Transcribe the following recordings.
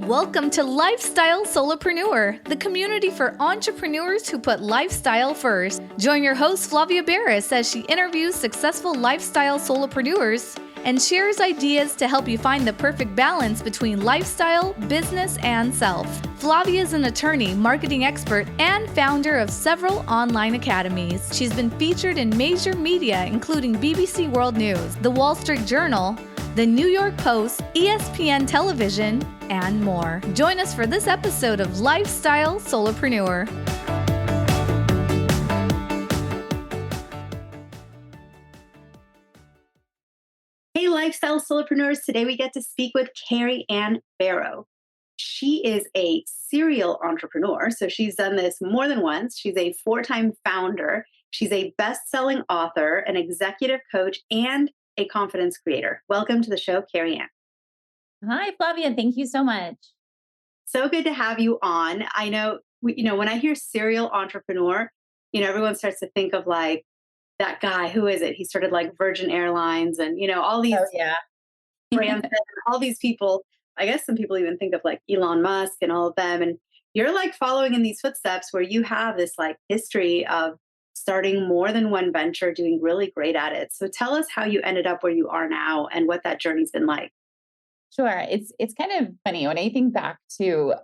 Welcome to Lifestyle Solopreneur, the community for entrepreneurs who put lifestyle first. Join your host, Flavia Barris, as she interviews successful lifestyle solopreneurs and shares ideas to help you find the perfect balance between lifestyle, business, and self. Flavia is an attorney, marketing expert, and founder of several online academies. She's been featured in major media, including BBC World News, The Wall Street Journal, The New York Post, ESPN Television, and more. Join us for this episode of Lifestyle Solopreneur. Hey, Lifestyle Solopreneurs. Today we get to speak with Carrie-Ann Barrow. She is a serial entrepreneur, so she's done this more than once. She's a 4-time founder. She's a best-selling author, an executive coach, and a confidence creator. Welcome to the show, Carrie-Ann. Hi, Flavia. Thank you so much. So good to have you on. I know, when I hear serial entrepreneur, everyone starts to think of like that guy. Who is it? He started like Virgin Airlines and, all these brands, and all these people. I guess some people even think of like Elon Musk and all of them. And you're like following in these footsteps where you have this like history of starting more than one venture, doing really great at it. So tell us how you ended up where you are now and what that journey's been like. Sure. It's kind of funny when I think back to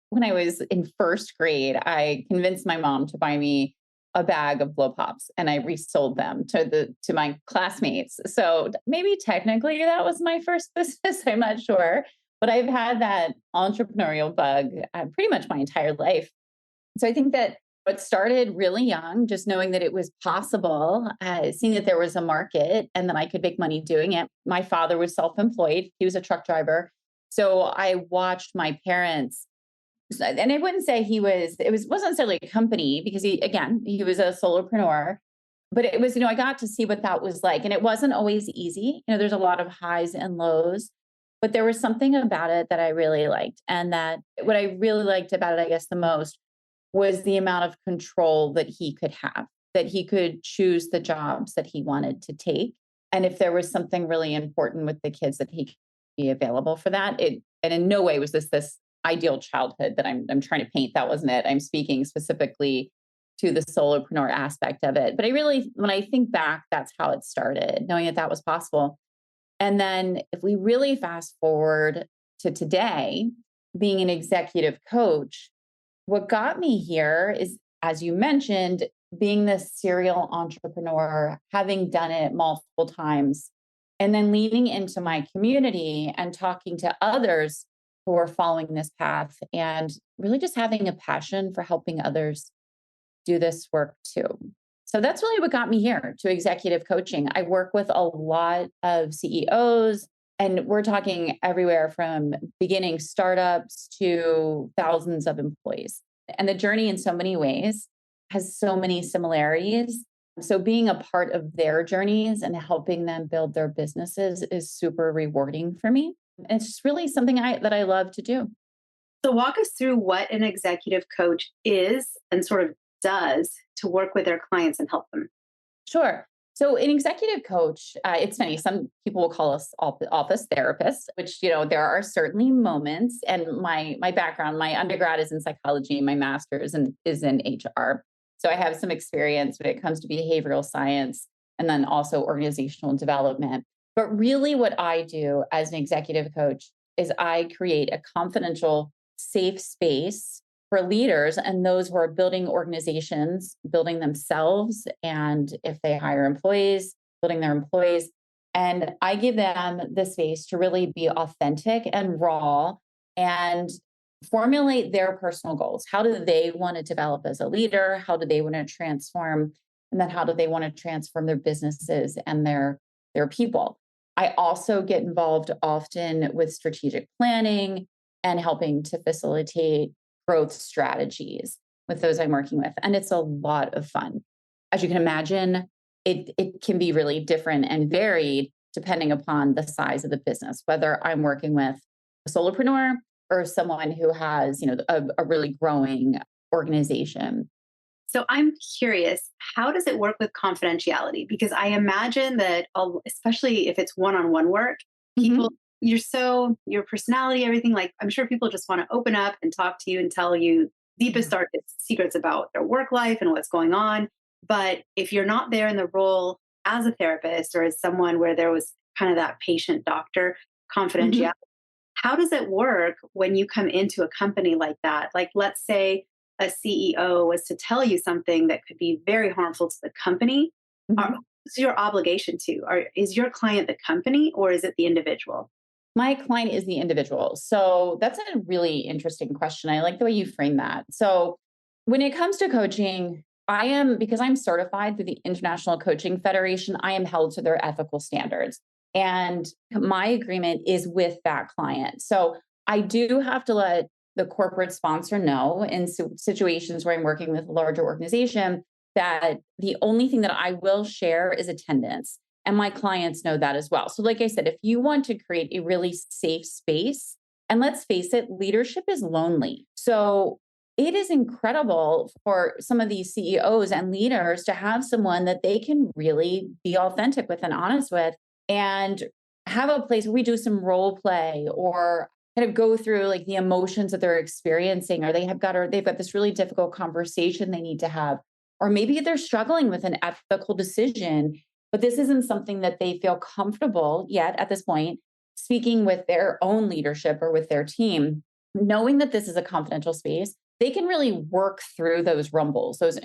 when I was in first grade. I convinced my mom to buy me a bag of blow pops, and I resold them to my classmates. So maybe technically that was my first business. I'm not sure, but I've had that entrepreneurial bug pretty much my entire life. So I think that what started really young, just knowing that it was possible, seeing that there was a market and that I could make money doing it. My father was self-employed. He was a truck driver. So I watched my parents, and I wouldn't say it wasn't necessarily a company because he was a solopreneur, but it was, I got to see what that was like. And it wasn't always easy. There's a lot of highs and lows, but there was something about it that I really liked. And that what I really liked about it, I guess the most, was the amount of control that he could have, that he could choose the jobs that he wanted to take. And if there was something really important with the kids, that he could be available for that. And in no way was this ideal childhood that I'm trying to paint. That wasn't it. I'm speaking specifically to the solopreneur aspect of it. But when I think back, that's how it started, knowing that was possible. And then if we really fast forward to today, being an executive coach, what got me here is, as you mentioned, being this serial entrepreneur, having done it multiple times, and then leaning into my community and talking to others who are following this path, and really just having a passion for helping others do this work too. So that's really what got me here to executive coaching. I work with a lot of CEOs, and we're talking everywhere from beginning startups to thousands of employees. And the journey in so many ways has so many similarities. So being a part of their journeys and helping them build their businesses is super rewarding for me. And it's just really something that I love to do. So walk us through what an executive coach is and sort of does to work with their clients and help them. Sure. So an executive coach, it's funny, some people will call us office therapists, which, there are certainly moments. And my background, my undergrad is in psychology, my master's is in HR. So I have some experience when it comes to behavioral science and then also organizational development. But really what I do as an executive coach is I create a confidential, safe space for leaders and those who are building organizations, building themselves, and if they hire employees, building their employees. And I give them the space to really be authentic and raw and formulate their personal goals. How do they want to develop as a leader? How do they want to transform? And then how do they want to transform their businesses and their people? I also get involved often with strategic planning and helping to facilitate growth strategies with those I'm working with. And it's a lot of fun. As you can imagine, it can be really different and varied depending upon the size of the business, whether I'm working with a solopreneur or someone who has, a really growing organization. So I'm curious, how does it work with confidentiality? Because I imagine that, especially if it's one-on-one work, people your personality, everything, like, I'm sure people just want to open up and talk to you and tell you deepest, Mhm. darkest secrets about their work life and what's going on. But if you're not there in the role as a therapist or as someone where there was kind of that patient doctor Mhm. confidentiality, how does it work when you come into a company like that? Like, let's say a CEO was to tell you something that could be very harmful to the company. Mhm. Who's your obligation to? Or is your client the company or is it the individual? My client is the individual. So that's a really interesting question. I like the way you frame that. So when it comes to coaching, because I'm certified through the International Coaching Federation, I am held to their ethical standards. And my agreement is with that client. So I do have to let the corporate sponsor know in situations where I'm working with a larger organization that the only thing that I will share is attendance. And my clients know that as well. So, like I said, if you want to create a really safe space, and let's face it, leadership is lonely. So, it is incredible for some of these CEOs and leaders to have someone that they can really be authentic with and honest with, and have a place where we do some role play or kind of go through like the emotions that they're experiencing, or they've got this really difficult conversation they need to have, or maybe they're struggling with an ethical decision, but this isn't something that they feel comfortable yet at this point speaking with their own leadership or with their team. Knowing that this is a confidential space, they can really work through those rumbles, those that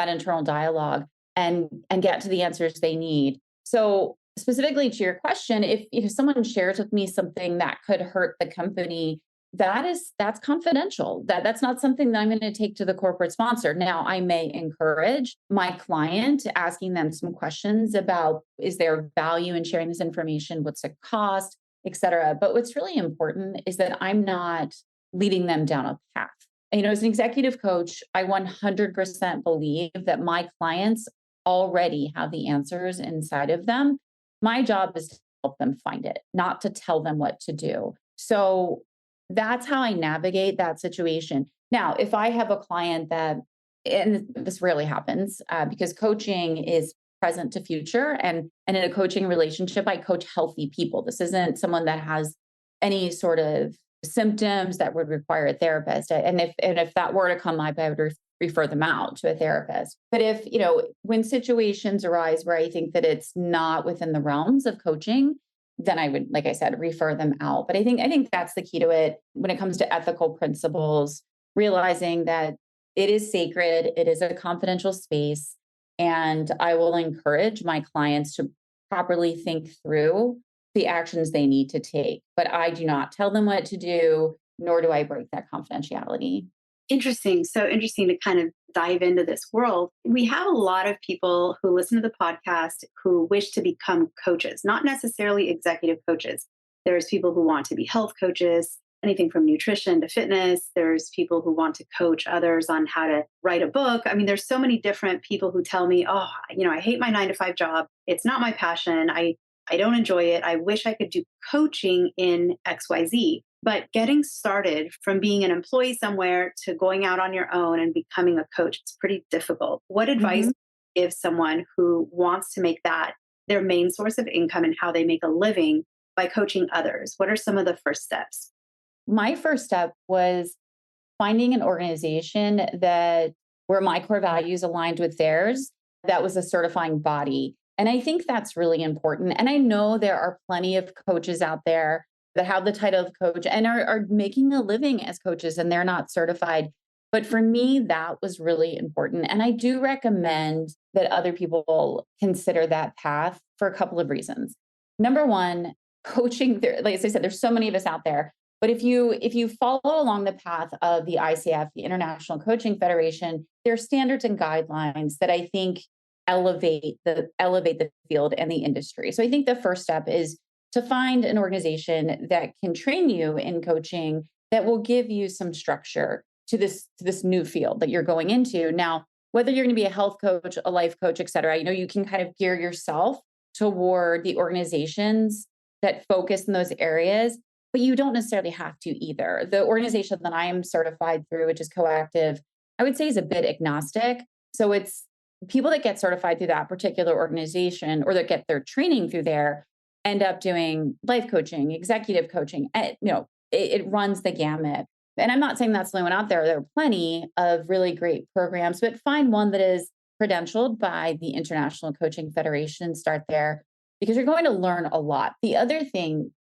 internal dialogue, and get to the answers they need. So specifically to your question, if someone shares with me something that could hurt the company, that's confidential. That's not something that I'm going to take to the corporate sponsor. Now, I may encourage my client, asking them some questions about, is there value in sharing this information? What's the cost, et cetera. But what's really important is that I'm not leading them down a path. As an executive coach, I 100% believe that my clients already have the answers inside of them. My job is to help them find it, not to tell them what to do. So that's how I navigate that situation. Now, if I have a client that, and this rarely happens, because coaching is present to future, and in a coaching relationship, I coach healthy people. This isn't someone that has any sort of symptoms that would require a therapist. And if that were to come up, I would refer them out to a therapist. But if, when situations arise where I think that it's not within the realms of coaching, then I would, like I said, refer them out. But I think that's the key to it when it comes to ethical principles, realizing that it is sacred, it is a confidential space, and I will encourage my clients to properly think through the actions they need to take. But I do not tell them what to do, nor do I break that confidentiality. Interesting. So interesting to kind of dive into this world. We have a lot of people who listen to the podcast who wish to become coaches, not necessarily executive coaches. There's people who want to be health coaches, anything from nutrition to fitness. There's people who want to coach others on how to write a book. I mean, there's so many different people who tell me, oh, I hate my 9 to 5 job. It's not my passion. I don't enjoy it. I wish I could do coaching in XYZ. But getting started from being an employee somewhere to going out on your own and becoming a coach, it's pretty difficult. What advice Mhm. do you give someone who wants to make that their main source of income and how they make a living by coaching others? What are some of the first steps? My first step was finding an organization that where my core values aligned with theirs, that was a certifying body. And I think that's really important. And I know there are plenty of coaches out there that have the title of coach and are making a living as coaches and they're not certified. But for me, that was really important. And I do recommend that other people consider that path for a couple of reasons. Number one, coaching, like as I said, there's so many of us out there, but if you follow along the path of the ICF, the International Coaching Federation, there are standards and guidelines that I think elevate the field and the industry. So I think the first step is to find an organization that can train you in coaching, that will give you some structure to this new field that you're going into. Now, whether you're going to be a health coach, a life coach, et cetera, you can kind of gear yourself toward the organizations that focus in those areas, but you don't necessarily have to either. The organization that I am certified through, which is Coactive, I would say is a bit agnostic. So it's people that get certified through that particular organization or that get their training through there. end up doing life coaching, executive coaching. It runs the gamut. And I'm not saying that's the only one out there. There are plenty of really great programs, but find one that is credentialed by the International Coaching Federation. Start there because you're going to learn a lot. The other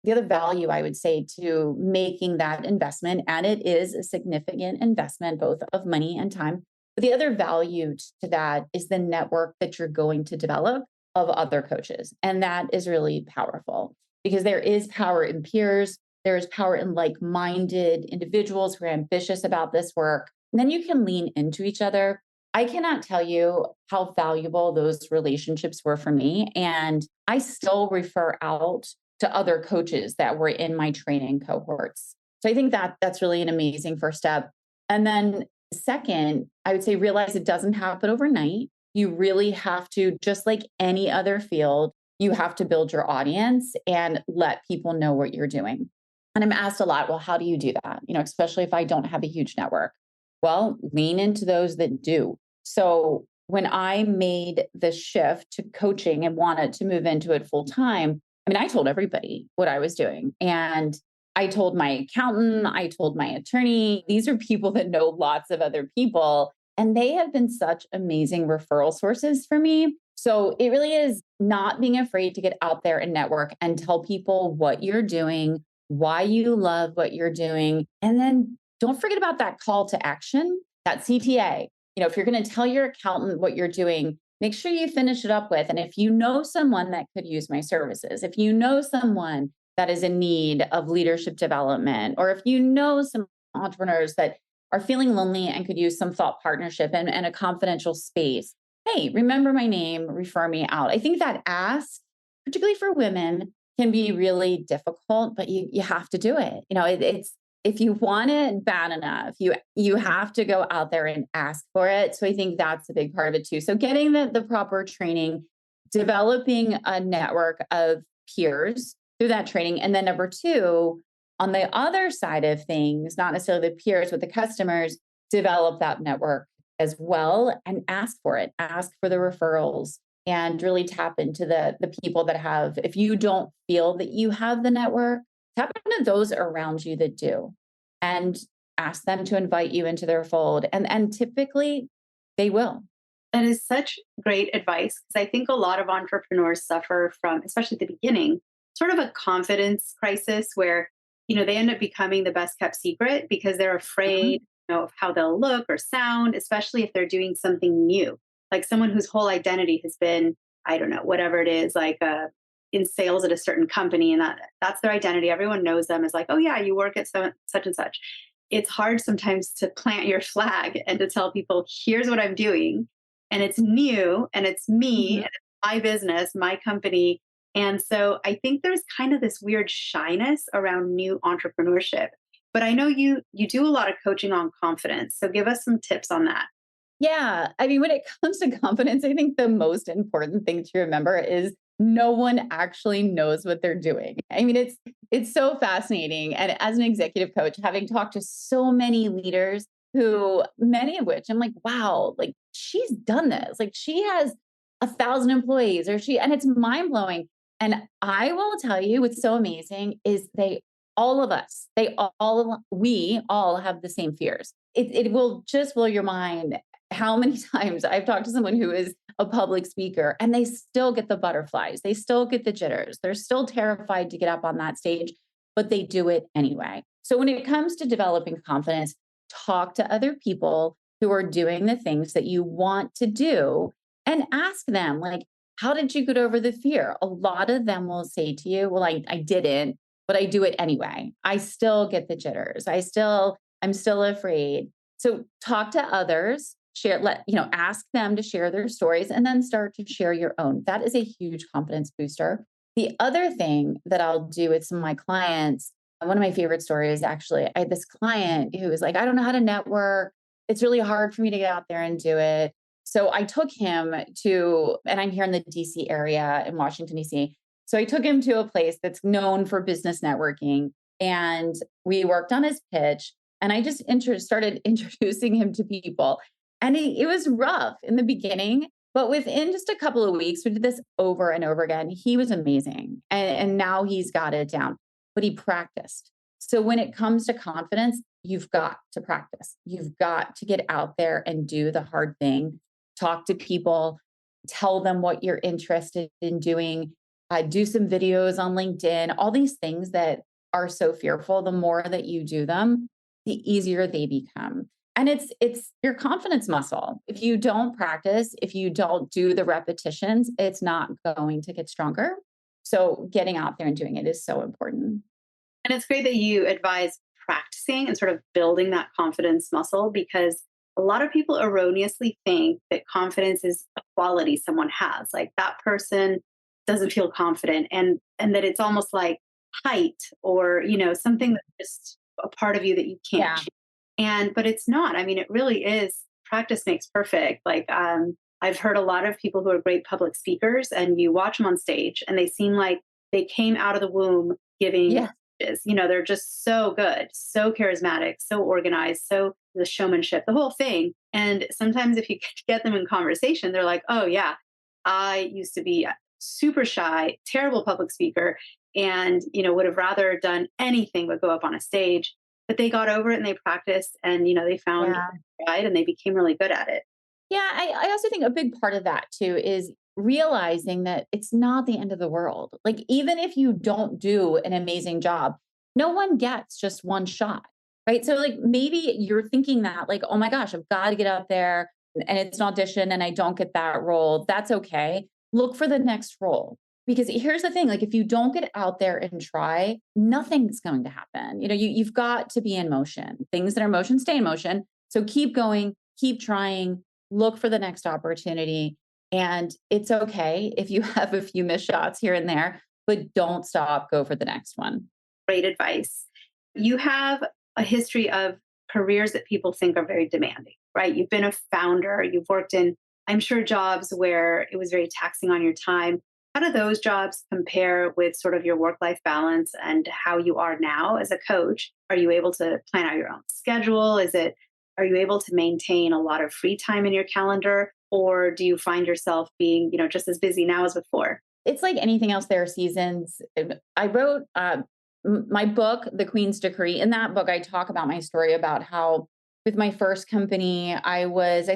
value I would say to making that investment, and it is a significant investment, both of money and time. But the other value to that is the network that you're going to develop of other coaches. And that is really powerful because there is power in peers. There is power in like minded individuals who are ambitious about this work. And then you can lean into each other. I cannot tell you how valuable those relationships were for me. And I still refer out to other coaches that were in my training cohorts. So I think that that's really an amazing first step. And then second, I would say realize it doesn't happen overnight. You really have to, just like any other field, you have to build your audience and let people know what you're doing. And I'm asked a lot, well, how do you do that? Especially if I don't have a huge network. Well, lean into those that do. So when I made the shift to coaching and wanted to move into it full time, I told everybody what I was doing. And I told my accountant, I told my attorney, these are people that know lots of other people. And they have been such amazing referral sources for me. So it really is not being afraid to get out there and network and tell people what you're doing, why you love what you're doing. And then don't forget about that call to action, that CTA. If you're going to tell your accountant what you're doing, make sure you finish it up with. And if you know someone that could use my services, if you know someone that is in need of leadership development, or if you know some entrepreneurs that are feeling lonely and could use some thought partnership and a confidential space, hey, remember my name, refer me out. I think that ask, particularly for women, can be really difficult, but you have to do it. It's if you want it bad enough, you have to go out there and ask for it. So I think that's a big part of it too. So getting the proper training, developing a network of peers through that training. And then number two, on the other side of things, not necessarily the peers, but the customers, develop that network as well and ask for it, ask for the referrals and really tap into the people that have, if you don't feel that you have the network, tap into those around you that do and ask them to invite you into their fold. And typically they will. That is such great advice because I think a lot of entrepreneurs suffer from, especially at the beginning, sort of a confidence crisis where, they end up becoming the best kept secret because they're afraid, of how they'll look or sound, especially if they're doing something new, like someone whose whole identity has been, I don't know, whatever it is, like in sales at a certain company, and that's their identity. Everyone knows them as like, oh yeah, you work at such and such. It's hard sometimes to plant your flag and to tell people, here's what I'm doing. And it's new and it's me and it's my business, my company. And so I think there's kind of this weird shyness around new entrepreneurship. But I know you do a lot of coaching on confidence. So give us some tips on that. Yeah. When it comes to confidence, I think the most important thing to remember is no one actually knows what they're doing. It's so fascinating. And as an executive coach, having talked to so many leaders who, many of which I'm like, wow, like she's done this. Like she has 1,000 employees and it's mind blowing. And I will tell you what's so amazing is we all have the same fears. It will just blow your mind how many times I've talked to someone who is a public speaker and they still get the butterflies. They still get the jitters. They're still terrified to get up on that stage, but they do it anyway. So when it comes to developing confidence, talk to other people who are doing the things that you want to do and ask them, like, how did you get over the fear? A lot of them will say to you, well, I didn't, but I do it anyway. I still get the jitters. I'm still afraid. So talk to others, ask them to share their stories and then start to share your own. That is a huge confidence booster. The other thing that I'll do with some of my clients, one of my favorite stories, actually, I had this client who was like, I don't know how to network. It's really hard for me to get out there and do it. So I took him and I'm here in the DC area in Washington, DC. So I took him to a place that's known for business networking and we worked on his pitch and I just started introducing him to people. And it was rough in the beginning But within just a couple of weeks, we did this over and over again. He was amazing. And now he's got it down, but he practiced. So when it comes to confidence, you've got to practice. You've got to get out there and do the hard thing, talk to people, tell them what you're interested in doing, do some videos on LinkedIn, all these things that are so fearful. The more that you do them, the easier they become. And it's your confidence muscle. If you don't practice, if you don't do the repetitions, it's not going to get stronger. So getting out there and doing it is so important. And it's great that you advise practicing and sort of building that confidence muscle, because a lot of people erroneously think that confidence is a quality someone has. Like that person doesn't feel confident, and that it's almost like height or, something that's just a part of you that you can't Yeah. change. And but it's not. I mean, it really is, practice makes perfect. Like I've heard a lot of people who are great public speakers, and you watch them on stage and they seem like they came out of the womb giving Yeah. speeches. They're just so good, so charismatic, so organized, so the showmanship, the whole thing. And sometimes if you get them in conversation, they're like, oh yeah, I used to be super shy, terrible public speaker, and would have rather done anything but go up on a stage. But they got over it and they practiced, and they found Yeah. right, and they became really good at it. Yeah. I also think a big part of that too is realizing that it's not the end of the world. Like, even if you don't do an amazing job, no one gets just one shot. Right. So, like, maybe you're thinking that, like, oh my gosh, I've got to get up there and it's an audition and I don't get that role. That's okay. Look for the next role. Because here's the thing, like, if you don't get out there and try, nothing's going to happen. You've got to be in motion. Things that are in motion stay in motion. So keep going, keep trying, look for the next opportunity. And it's okay if you have a few missed shots here and there, but don't stop, go for the next one. Great advice. You have a history of careers that people think are very demanding, right? You've been a founder, you've worked in, I'm sure, jobs where it was very taxing on your time. How do those jobs compare with sort of your work life balance and how you are now as a coach? Are you able to plan out your own schedule? Are you able to maintain a lot of free time in your calendar? Or do you find yourself being, just as busy now as before? It's like anything else, there are seasons. I wrote my book, The Queen's Decree. In that book, I talk about my story about how with my first company, I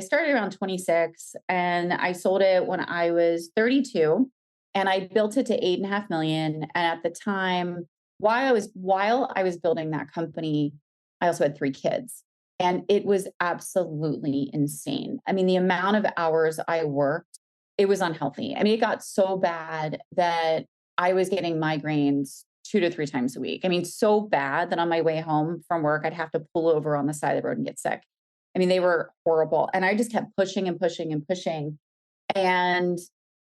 started around 26 and I sold it when I was 32, and I built it to 8.5 million. And at the time, while I was building that company, I also had 3 kids. And it was absolutely insane. I mean, the amount of hours I worked, it was unhealthy. I mean, it got so bad that I was getting migraines 2 to 3 times a week. I mean, so bad that on my way home from work, I'd have to pull over on the side of the road and get sick. I mean, they were horrible. And I just kept pushing and pushing and pushing. And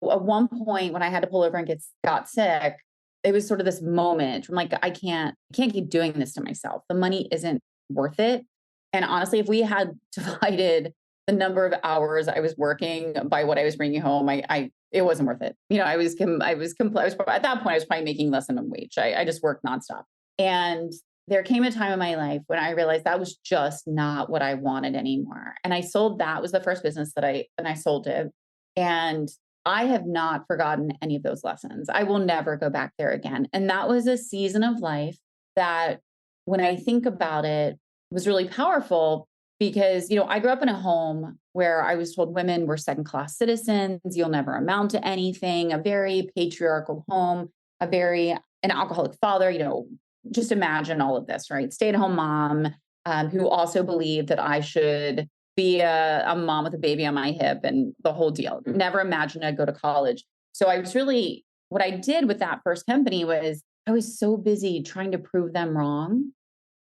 at one point when I had to pull over and got sick, it was sort of this moment from like, I can't keep doing this to myself. The money isn't worth it. And honestly, if we had divided the number of hours I was working by what I was bringing home, it wasn't worth it. At that point, I was probably making less than a wage. I just worked nonstop. And there came a time in my life when I realized that was just not what I wanted anymore. And I sold that. It was the first business and I sold it. And I have not forgotten any of those lessons. I will never go back there again. And that was a season of life that, when I think about it, was really powerful because, I grew up in a home where I was told women were second class citizens. You'll never amount to anything, a very patriarchal home, an alcoholic father, just imagine all of this, right? Stay at home mom, who also believed that I should be a mom with a baby on my hip and the whole deal. Never imagined I'd go to college. So what I did with that first company was I was so busy trying to prove them wrong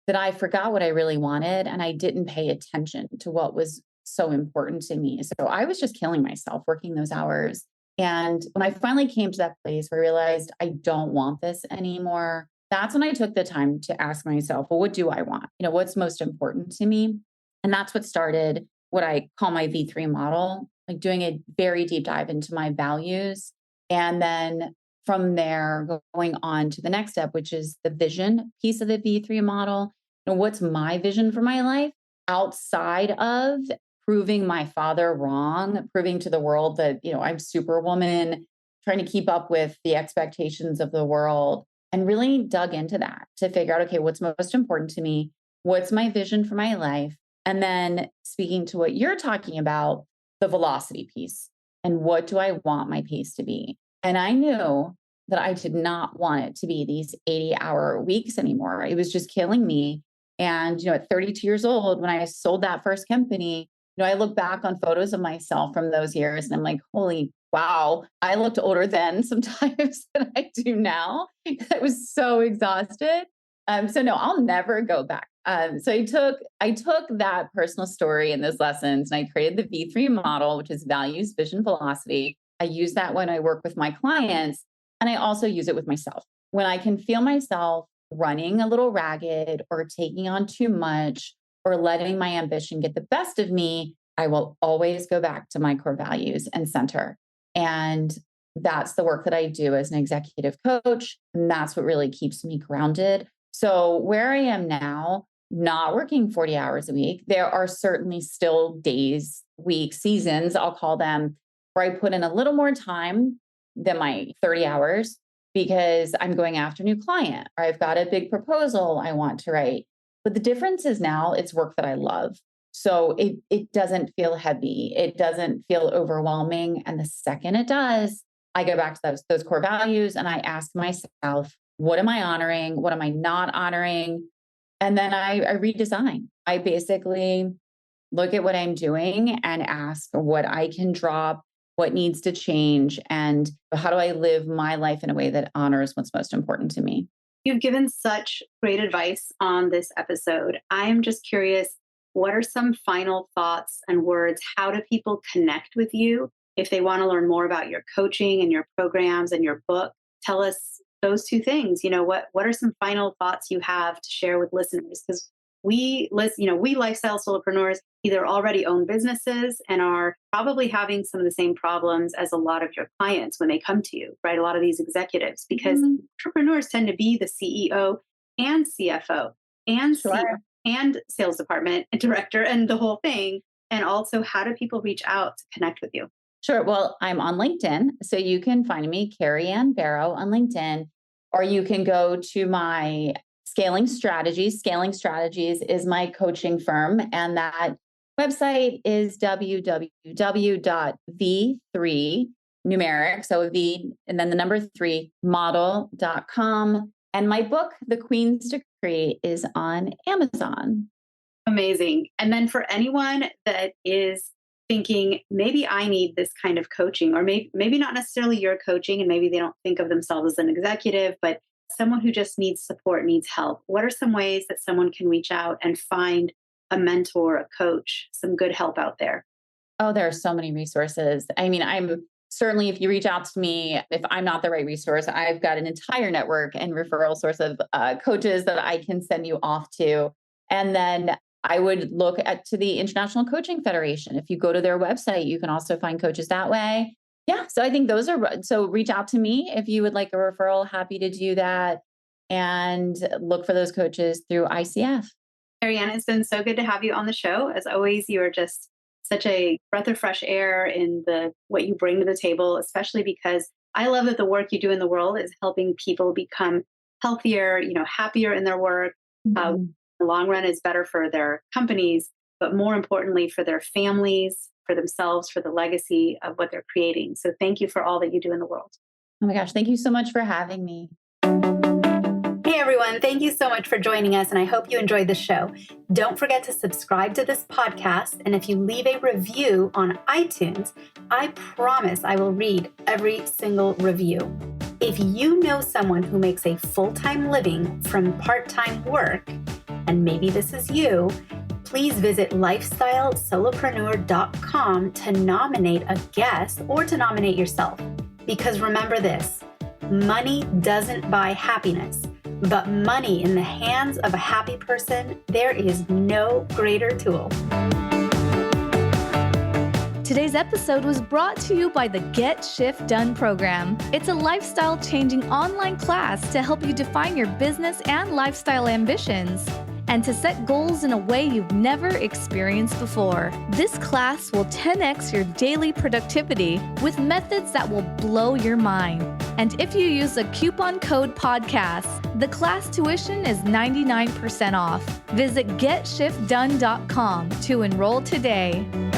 that I forgot what I really wanted, and I didn't pay attention to what was so important to me. So I was just killing myself working those hours. And when I finally came to that place where I realized I don't want this anymore, that's when I took the time to ask myself, well, what do I want? What's most important to me? And that's what started what I call my V3 model, like doing a very deep dive into my values. And then from there, going on to the next step, which is the vision piece of the V3 model. What's my vision for my life outside of proving my father wrong, proving to the world that, I'm superwoman, trying to keep up with the expectations of the world, and really dug into that to figure out, okay, what's most important to me? What's my vision for my life? And then speaking to what you're talking about, the velocity piece, and what do I want my pace to be? And I knew that I did not want it to be these 80-hour weeks anymore. It was just killing me. And, at 32 years old, when I sold that first company, I look back on photos of myself from those years and I'm like, holy wow, I looked older then sometimes than I do now. I was so exhausted. So no, I'll never go back. So I took that personal story in those lessons and I created the V3 model, which is values, vision, velocity. I use that when I work with my clients, and I also use it with myself. When I can feel myself running a little ragged or taking on too much or letting my ambition get the best of me, I will always go back to my core values and center. And that's the work that I do as an executive coach. And that's what really keeps me grounded. So where I am now, not working 40 hours a week, there are certainly still days, weeks, seasons, I'll call them, where I put in a little more time than my 30 hours because I'm going after a new client or I've got a big proposal I want to write. But the difference is now it's work that I love. So it doesn't feel heavy. It doesn't feel overwhelming. And the second it does, I go back to those core values and I ask myself, what am I honoring? What am I not honoring? And then I redesign. I basically look at what I'm doing and ask what I can drop, what needs to change, and how do I live my life in a way that honors what's most important to me. You've given such great advice on this episode. I'm just curious, what are some final thoughts and words? How do people connect with you if they want to learn more about your coaching and your programs and your book? Tell us those two things. What are some final thoughts you have to share with listeners? Because we lifestyle solopreneurs either already own businesses and are probably having some of the same problems as a lot of your clients when they come to you, right? A lot of these executives, because entrepreneurs tend to be the CEO and CFO and CEO and sales department and director and the whole thing. And also, how do people reach out to connect with you? Sure. Well, I'm on LinkedIn. So you can find me, Carrie-Ann Barrow, on LinkedIn, or you can go to my Scaling Strategies. Scaling Strategies is my coaching firm. And that website is www.v3 numeric. So V and then the number 3 model.com. And my book, The Queens to Create, is on Amazon. Amazing. And then for anyone that is thinking, maybe I need this kind of coaching, or maybe not necessarily your coaching, and maybe they don't think of themselves as an executive, but someone who just needs support, needs help. What are some ways that someone can reach out and find a mentor, a coach, some good help out there? Oh, there are so many resources. I mean, I'm certainly, if you reach out to me, if I'm not the right resource, I've got an entire network and referral source of coaches that I can send you off to. And then I would look to the International Coaching Federation. If you go to their website, you can also find coaches that way. Yeah. So I think so reach out to me if you would like a referral. Happy to do that. And look for those coaches through ICF. Carrie-Ann, it's been so good to have you on the show. As always, you are just such a breath of fresh air in what you bring to the table, especially because I love that the work you do in the world is helping people become healthier, happier in their work. In the long run is better for their companies, but more importantly for their families, for themselves, for the legacy of what they're creating. So thank you for all that you do in the world. Oh my gosh, thank you so much for having me. Hey everyone, thank you so much for joining us, and I hope you enjoyed the show. Don't forget to subscribe to this podcast, and if you leave a review on iTunes, I promise I will read every single review. If you know someone who makes a full-time living from part-time work, and maybe this is you, please visit lifestylesolopreneur.com to nominate a guest or to nominate yourself. Because remember this, money doesn't buy happiness, but money in the hands of a happy person, there is no greater tool. Today's episode was brought to you by the Get Shift Done program. It's a lifestyle-changing online class to help you define your business and lifestyle ambitions. and to set goals in a way you've never experienced before. This class will 10x your daily productivity with methods that will blow your mind. And if you use a coupon code podcast, the class tuition is 99% off. Visit GetShiftDone.com to enroll today.